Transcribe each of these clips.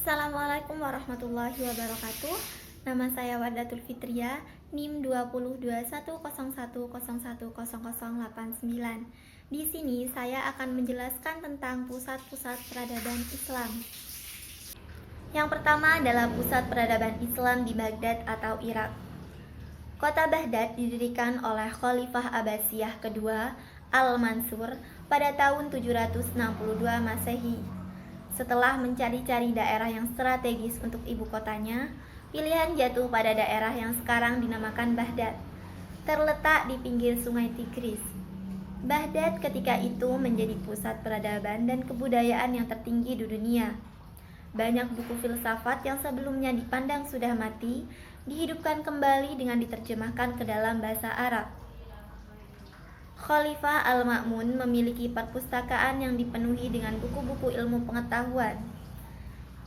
Assalamualaikum warahmatullahi wabarakatuh. Nama saya Wardatul Fitria, NIM 202101010089. Di sini saya akan menjelaskan tentang pusat-pusat peradaban Islam. Yang pertama adalah pusat peradaban Islam di Baghdad atau Irak. Kota Baghdad didirikan oleh Khalifah Abbasiyah kedua Al-Mansur pada tahun 762 Masehi. Setelah mencari-cari daerah yang strategis untuk ibu kotanya, pilihan jatuh pada daerah yang sekarang dinamakan Baghdad, terletak di pinggir sungai Tigris. Baghdad ketika itu menjadi pusat peradaban dan kebudayaan yang tertinggi di dunia. Banyak buku filsafat yang sebelumnya dipandang sudah mati, dihidupkan kembali dengan diterjemahkan ke dalam bahasa Arab. Khalifah Al-Ma'mun memiliki perpustakaan yang dipenuhi dengan buku-buku ilmu pengetahuan.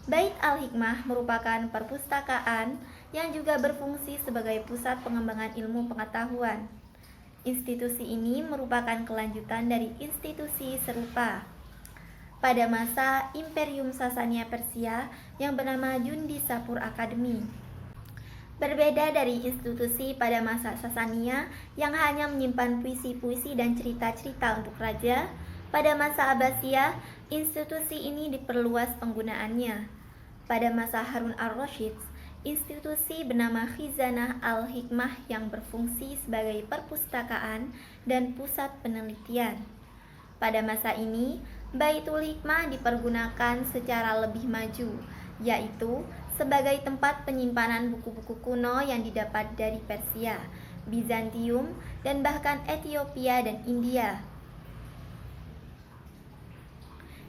Bait Al-Hikmah merupakan perpustakaan yang juga berfungsi sebagai pusat pengembangan ilmu pengetahuan. Institusi ini merupakan kelanjutan dari institusi serupa pada masa Imperium Sasania Persia yang bernama Jundisapur Academy. Berbeda dari institusi pada masa Sasania yang hanya menyimpan puisi-puisi dan cerita-cerita untuk raja, pada masa Abbasiyah, institusi ini diperluas penggunaannya. Pada masa Harun ar-Rasyid, institusi bernama Khizanah Al-Hikmah yang berfungsi sebagai perpustakaan dan pusat penelitian. Pada masa ini, Baitul Hikmah dipergunakan secara lebih maju, yaitu sebagai tempat penyimpanan buku-buku kuno yang didapat dari Persia, Bizantium, dan bahkan Ethiopia dan India.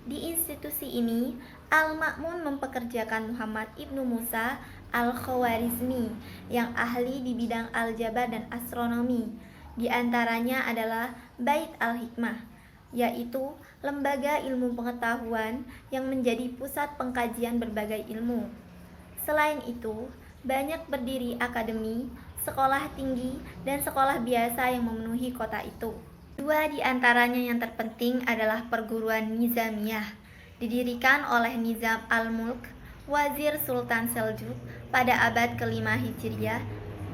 Di institusi ini, Al-Ma'mun mempekerjakan Muhammad ibnu Musa Al-Khawarizmi yang ahli di bidang aljabar dan astronomi. Di antaranya adalah Bait Al-Hikmah, yaitu lembaga ilmu pengetahuan yang menjadi pusat pengkajian berbagai ilmu. Selain itu, banyak berdiri akademi, sekolah tinggi, dan sekolah biasa yang memenuhi kota itu. Dua di antaranya yang terpenting adalah perguruan Nizamiyah, didirikan oleh Nizam al-Mulk, Wazir Sultan Seljuk pada abad ke-5 Hijriah,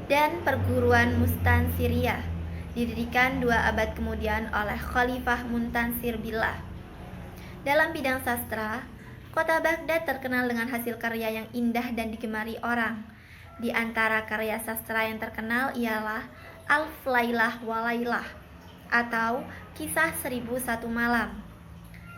dan perguruan Mustansiriyah, didirikan 2 abad kemudian oleh Khalifah Muntansir Billah. Dalam bidang sastra, kota Baghdad terkenal dengan hasil karya yang indah dan digemari orang. Di antara karya sastra yang terkenal ialah Alf Lailah wa Lailah atau Kisah 1001 Malam.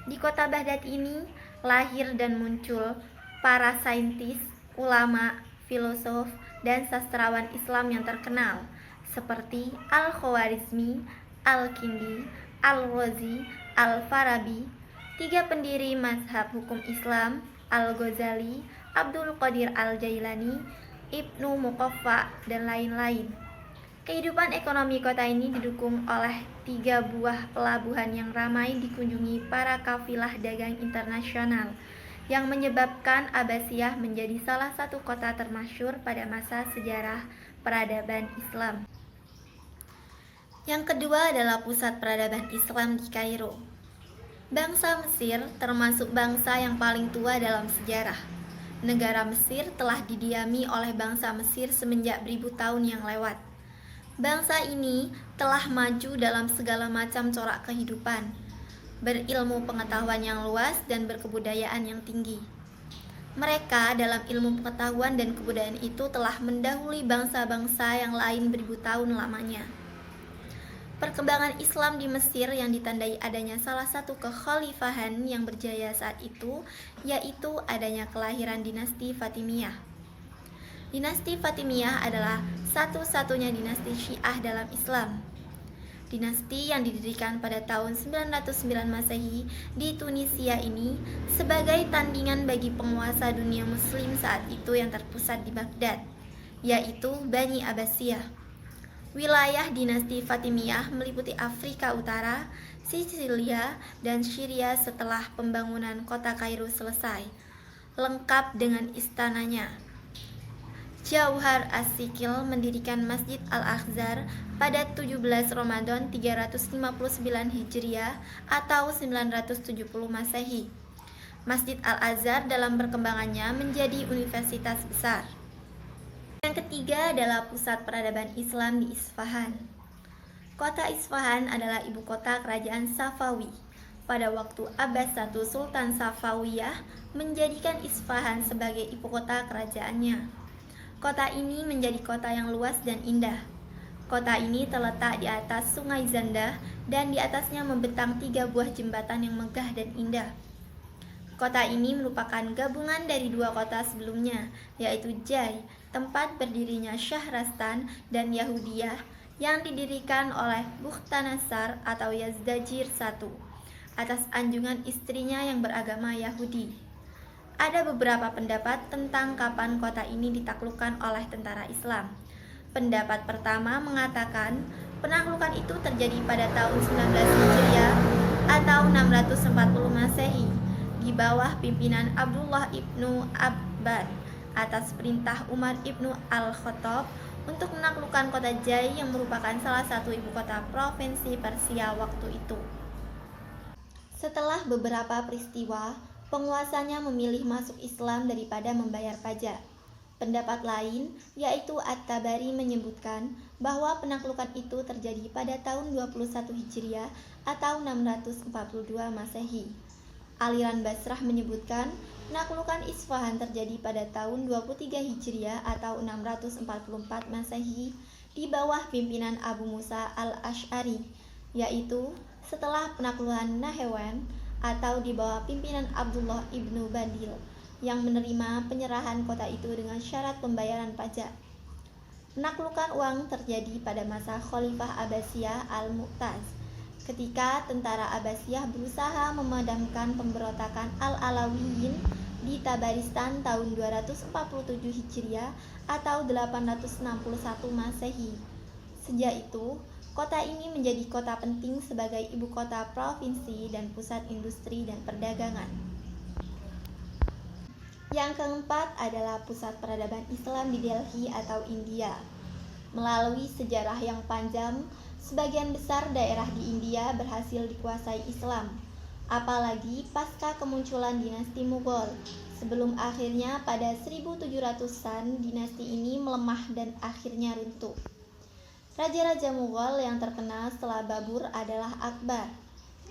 Di kota Baghdad ini lahir dan muncul para saintis, ulama, filosof, dan sastrawan Islam yang terkenal seperti Al-Khawarizmi, Al-Kindi, Al-Razi, Al-Farabi, 3 pendiri mazhab hukum Islam, Al-Ghazali, Abdul Qadir Al-Jailani, Ibnu Muqaffa, dan lain-lain. Kehidupan ekonomi kota ini didukung oleh 3 buah pelabuhan yang ramai dikunjungi para kafilah dagang internasional, yang menyebabkan Abbasiyah menjadi salah satu kota termasyhur pada masa sejarah peradaban Islam. Yang kedua adalah pusat peradaban Islam di Kairo. Bangsa Mesir termasuk bangsa yang paling tua dalam sejarah. Negara Mesir telah didiami oleh bangsa Mesir semenjak beribu tahun yang lewat. Bangsa ini telah maju dalam segala macam corak kehidupan, berilmu pengetahuan yang luas dan berkebudayaan yang tinggi. Mereka dalam ilmu pengetahuan dan kebudayaan itu telah mendahului bangsa-bangsa yang lain beribu tahun lamanya. Perkembangan Islam di Mesir yang ditandai adanya salah satu kekhalifahan yang berjaya saat itu, yaitu adanya kelahiran dinasti Fatimiyah. Dinasti Fatimiyah adalah satu-satunya dinasti Syiah dalam Islam. Dinasti yang didirikan pada tahun 909 Masehi di Tunisia ini sebagai tandingan bagi penguasa dunia muslim saat itu yang terpusat di Baghdad, yaitu Bani Abbasiyah. Wilayah dinasti Fatimiyah meliputi Afrika Utara, Sisilia, dan Syria setelah pembangunan kota Kairo selesai, lengkap dengan istananya. Jauhar As-Sikil mendirikan Masjid Al-Aqsa pada 17 Ramadan 359 Hijriah atau 970 Masehi. Masjid Al-Azhar dalam perkembangannya menjadi universitas besar. Yang ketiga adalah pusat peradaban Islam di Isfahan. Kota Isfahan adalah ibu kota kerajaan Safawi. Pada waktu Abbas I Sultan Safawiyah menjadikan Isfahan sebagai ibu kota kerajaannya. Kota ini menjadi kota yang luas dan indah. Kota ini terletak di atas Sungai Zanda dan di atasnya membentang 3 buah jembatan yang megah dan indah. Kota ini merupakan gabungan dari 2 kota sebelumnya, yaitu Jai, tempat berdirinya Syahrastan, dan Yahudiyah yang didirikan oleh Bukhtanasar atau Yazdajir I atas anjungan istrinya yang beragama Yahudi. Ada beberapa pendapat tentang kapan kota ini ditaklukkan oleh tentara Islam. Pendapat pertama mengatakan penaklukan itu terjadi pada tahun 19 Hijriah atau 640 Masehi di bawah pimpinan Abdullah ibnu Abbad atas perintah Umar ibnu Al-Khattab untuk menaklukkan kota Jai yang merupakan salah satu ibu kota provinsi Persia waktu itu. Setelah beberapa peristiwa, penguasanya memilih masuk Islam daripada membayar pajak. Pendapat lain, yaitu At-Tabari menyebutkan bahwa penaklukan itu terjadi pada tahun 21 Hijriah atau 642 Masehi. Aliran Basrah menyebutkan penaklukan Isfahan terjadi pada tahun 23 Hijriah atau 644 Masehi di bawah pimpinan Abu Musa al-Asy'ari, yaitu setelah penaklukan Nahrawan atau di bawah pimpinan Abdullah ibnu Badil yang menerima penyerahan kota itu dengan syarat pembayaran pajak. Penaklukan uang terjadi pada masa Khalifah Abbasiyah Al-Mu'taz, ketika tentara Abbasiyah berusaha memadamkan pemberontakan Al-Alawiyin di Tabaristan tahun 247 Hijriah atau 861 Masehi. Sejak itu, kota ini menjadi kota penting sebagai ibu kota provinsi dan pusat industri dan perdagangan. Yang keempat adalah pusat peradaban Islam di Delhi atau India. Melalui sejarah yang panjang, sebagian besar daerah di India berhasil dikuasai Islam, apalagi pasca kemunculan dinasti Mughal. Sebelum akhirnya pada 1700-an dinasti ini melemah dan akhirnya runtuh. Raja-raja Mughal yang terkenal setelah Babur adalah Akbar,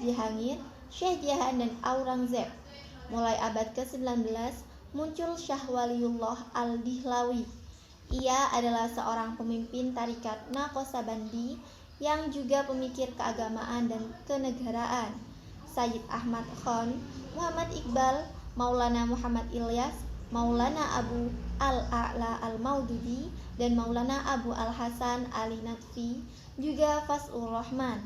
Jahangir, Shah Jahan, dan Aurangzeb. Mulai abad ke-19 muncul Syah Waliullah Al-Dihlawi. Ia adalah seorang pemimpin tarikat Naqsabandi yang juga pemikir keagamaan dan kenegaraan. Sayyid Ahmad Khan, Muhammad Iqbal, Maulana Muhammad Ilyas, Maulana Abu Al-A'la Al-Maududi, dan Maulana Abu Al-Hasan Ali Nadvi, juga Fazlur Rahman,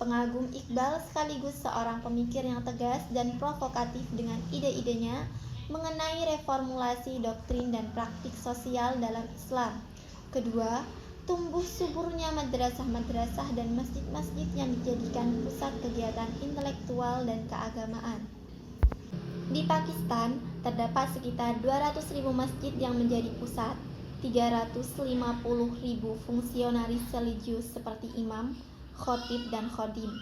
pengagum Iqbal sekaligus seorang pemikir yang tegas dan provokatif dengan ide-idenya mengenai reformulasi doktrin dan praktik sosial dalam Islam. Kedua, tumbuh suburnya madrasah-madrasah dan masjid-masjid yang dijadikan pusat kegiatan intelektual dan keagamaan. Di Pakistan, terdapat sekitar 200.000 masjid yang menjadi pusat, 350.000 fungsionaris religius seperti imam, khotib, dan khodim.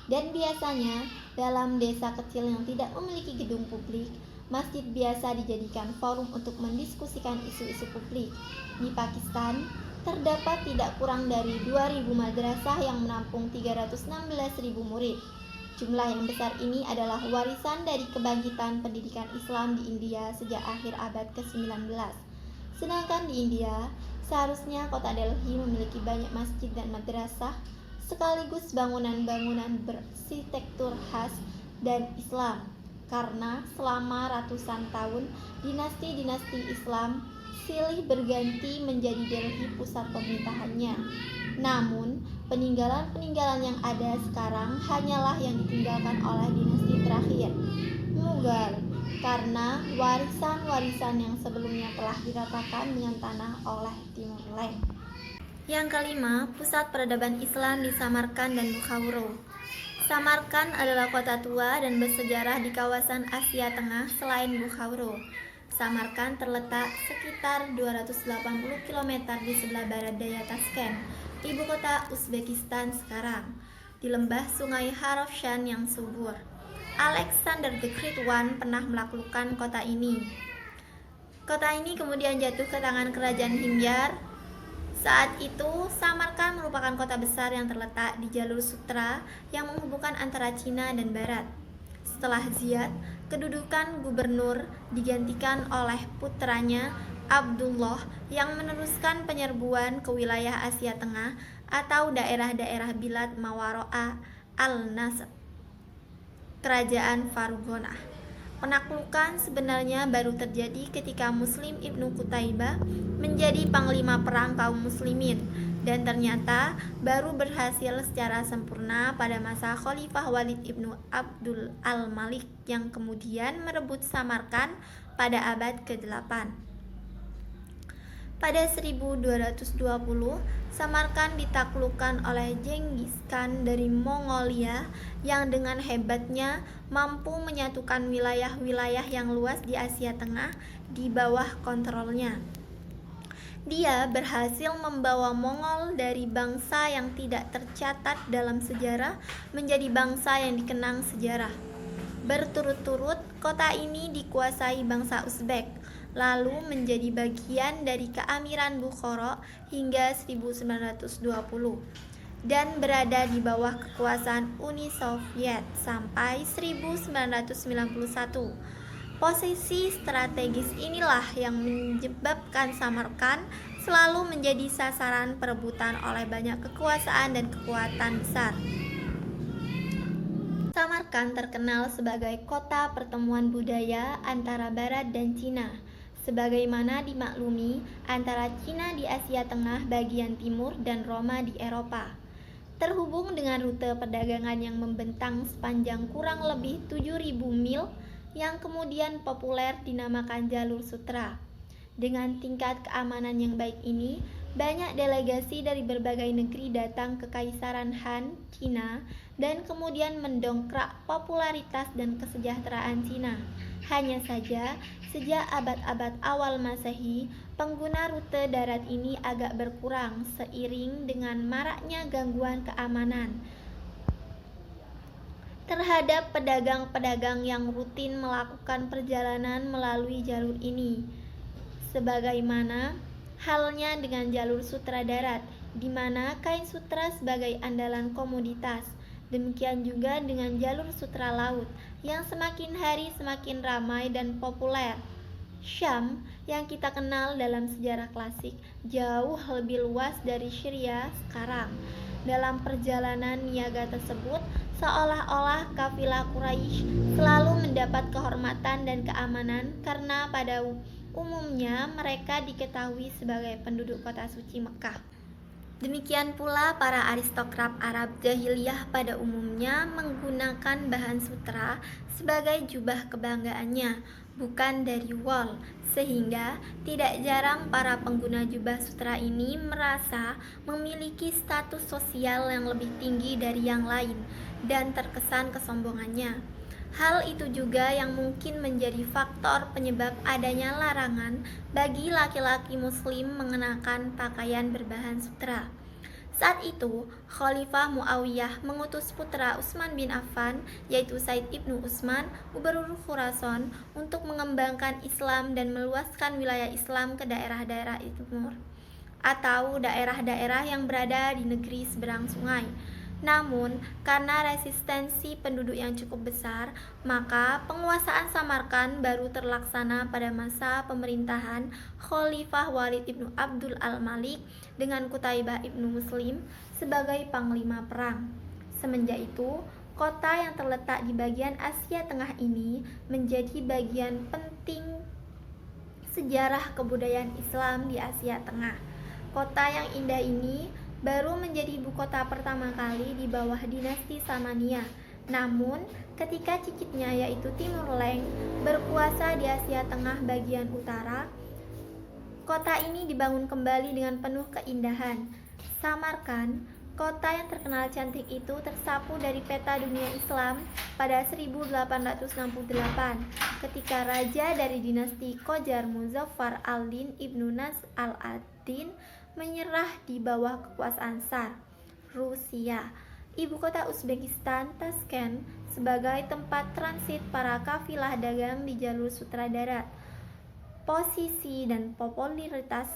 Dan biasanya, dalam desa kecil yang tidak memiliki gedung publik, masjid biasa dijadikan forum untuk mendiskusikan isu-isu publik. Di Pakistan, terdapat tidak kurang dari 2.000 madrasah yang menampung 316.000 murid. Jumlah yang besar ini adalah warisan dari kebangkitan pendidikan Islam di India sejak akhir abad ke-19. Sedangkan di India, seharusnya kota Delhi memiliki banyak masjid dan madrasah, sekaligus bangunan-bangunan berarsitektur khas dan Islam, karena selama ratusan tahun dinasti-dinasti Islam silih berganti menjadi Delhi pusat pemerintahannya. Namun, peninggalan-peninggalan yang ada sekarang hanyalah yang ditinggalkan oleh dinasti terakhir, Mughal, karena warisan-warisan yang sebelumnya telah diratakan dengan tanah oleh Timur Leng. Yang kelima, pusat peradaban Islam di Samarkand dan Bukhauro. Samarkand adalah kota tua dan bersejarah di kawasan Asia Tengah selain Bukhauro. Samarkand terletak sekitar 280 km di sebelah barat daya Tashkent, ibu kota Uzbekistan sekarang, di lembah sungai Harofshan yang subur. Alexander the Great One pernah menaklukkan kota ini. Kota ini kemudian jatuh ke tangan kerajaan Himyar. Saat itu, Samarkand merupakan kota besar yang terletak di jalur sutra yang menghubungkan antara Cina dan Barat. Setelah Ziyad, kedudukan gubernur digantikan oleh putranya Abdullah yang meneruskan penyerbuan ke wilayah Asia Tengah atau daerah-daerah Bilad Mawaro'a al-Nasr, kerajaan Farghanah. Penaklukan sebenarnya baru terjadi ketika Muslim Ibnu Qutaibah menjadi panglima perang kaum muslimin, dan ternyata baru berhasil secara sempurna pada masa Khalifah Walid Ibnu Abdul al-Malik yang kemudian merebut Samarkand pada abad ke-8. Pada 1220, Samarkand ditaklukkan oleh Genghis Khan dari Mongolia yang dengan hebatnya mampu menyatukan wilayah-wilayah yang luas di Asia Tengah di bawah kontrolnya. Dia berhasil membawa Mongol dari bangsa yang tidak tercatat dalam sejarah menjadi bangsa yang dikenang sejarah. Berturut-turut, kota ini dikuasai bangsa Uzbek, lalu menjadi bagian dari Keamiran Bukhara hingga 1920 dan berada di bawah kekuasaan Uni Soviet sampai 1991. Posisi strategis inilah yang menyebabkan Samarkand selalu menjadi sasaran perebutan oleh banyak kekuasaan dan kekuatan besar. Samarkand terkenal sebagai kota pertemuan budaya antara Barat dan Cina, sebagaimana dimaklumi antara Cina di Asia Tengah bagian timur dan Roma di Eropa. Terhubung dengan rute perdagangan yang membentang sepanjang kurang lebih 7.000 mil yang kemudian populer dinamakan Jalur Sutra. Dengan tingkat keamanan yang baik ini, banyak delegasi dari berbagai negeri datang ke Kaisaran Han, Cina, dan kemudian mendongkrak popularitas dan kesejahteraan Cina. Hanya saja, sejak abad-abad awal Masehi, pengguna rute darat ini agak berkurang seiring dengan maraknya gangguan keamanan terhadap pedagang-pedagang yang rutin melakukan perjalanan melalui jalur ini. Sebagaimana halnya dengan jalur sutra darat, di mana kain sutra sebagai andalan komoditas. Demikian juga dengan jalur sutra laut, yang semakin hari semakin ramai dan populer. Syam, yang kita kenal dalam sejarah klasik, jauh lebih luas dari Syria sekarang. Dalam perjalanan niaga tersebut, seolah-olah kafilah Quraisy selalu mendapat kehormatan dan keamanan karena pada umumnya mereka diketahui sebagai penduduk kota suci Mekah. Demikian pula para aristokrat Arab jahiliyah pada umumnya menggunakan bahan sutra sebagai jubah kebanggaannya, bukan dari wol, sehingga tidak jarang para pengguna jubah sutra ini merasa memiliki status sosial yang lebih tinggi dari yang lain dan terkesan kesombongannya. Hal itu juga yang mungkin menjadi faktor penyebab adanya larangan bagi laki-laki muslim mengenakan pakaian berbahan sutra. Saat itu, Khalifah Muawiyah mengutus putra Utsman bin Affan, yaitu Said ibnu Utsman, gubernur Khurasan, untuk mengembangkan Islam dan meluaskan wilayah Islam ke daerah-daerah timur atau daerah-daerah yang berada di negeri seberang sungai. Namun, karena resistensi penduduk yang cukup besar, maka penguasaan Samarkand baru terlaksana pada masa pemerintahan Khalifah Walid Ibnu Abdul al-Malik dengan Qutaibah Ibnu Muslim sebagai panglima perang. Semenjak itu, kota yang terletak di bagian Asia Tengah ini menjadi bagian penting sejarah kebudayaan Islam di Asia Tengah. Kota yang indah ini baru menjadi ibu kota pertama kali di bawah dinasti Samaniyah. Namun, ketika cicitnya yaitu Timur Leng berkuasa di Asia Tengah bagian utara, kota ini dibangun kembali dengan penuh keindahan. Samarkand, kota yang terkenal cantik itu tersapu dari peta dunia Islam pada 1868 ketika raja dari dinasti Qajar Muzaffar al-Din Ibnu Nas al-Ad-Din menyerah di bawah kekuasaan Tsar Rusia. Ibu kota Uzbekistan, Tashkent, sebagai tempat transit para kafilah dagang di jalur sutradara. Posisi dan popularitas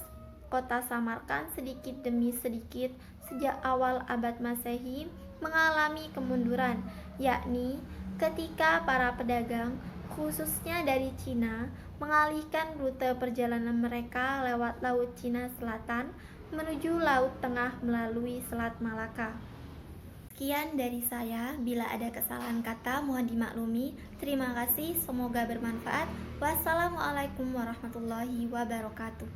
kota Samarkand sedikit demi sedikit sejak awal abad Masehi mengalami kemunduran, yakni ketika para pedagang, khususnya dari Cina, mengalihkan rute perjalanan mereka lewat Laut Cina Selatan menuju Laut Tengah melalui Selat Malaka. Sekian dari saya, bila ada kesalahan kata mohon dimaklumi. Terima kasih, semoga bermanfaat. Wassalamualaikum warahmatullahi wabarakatuh.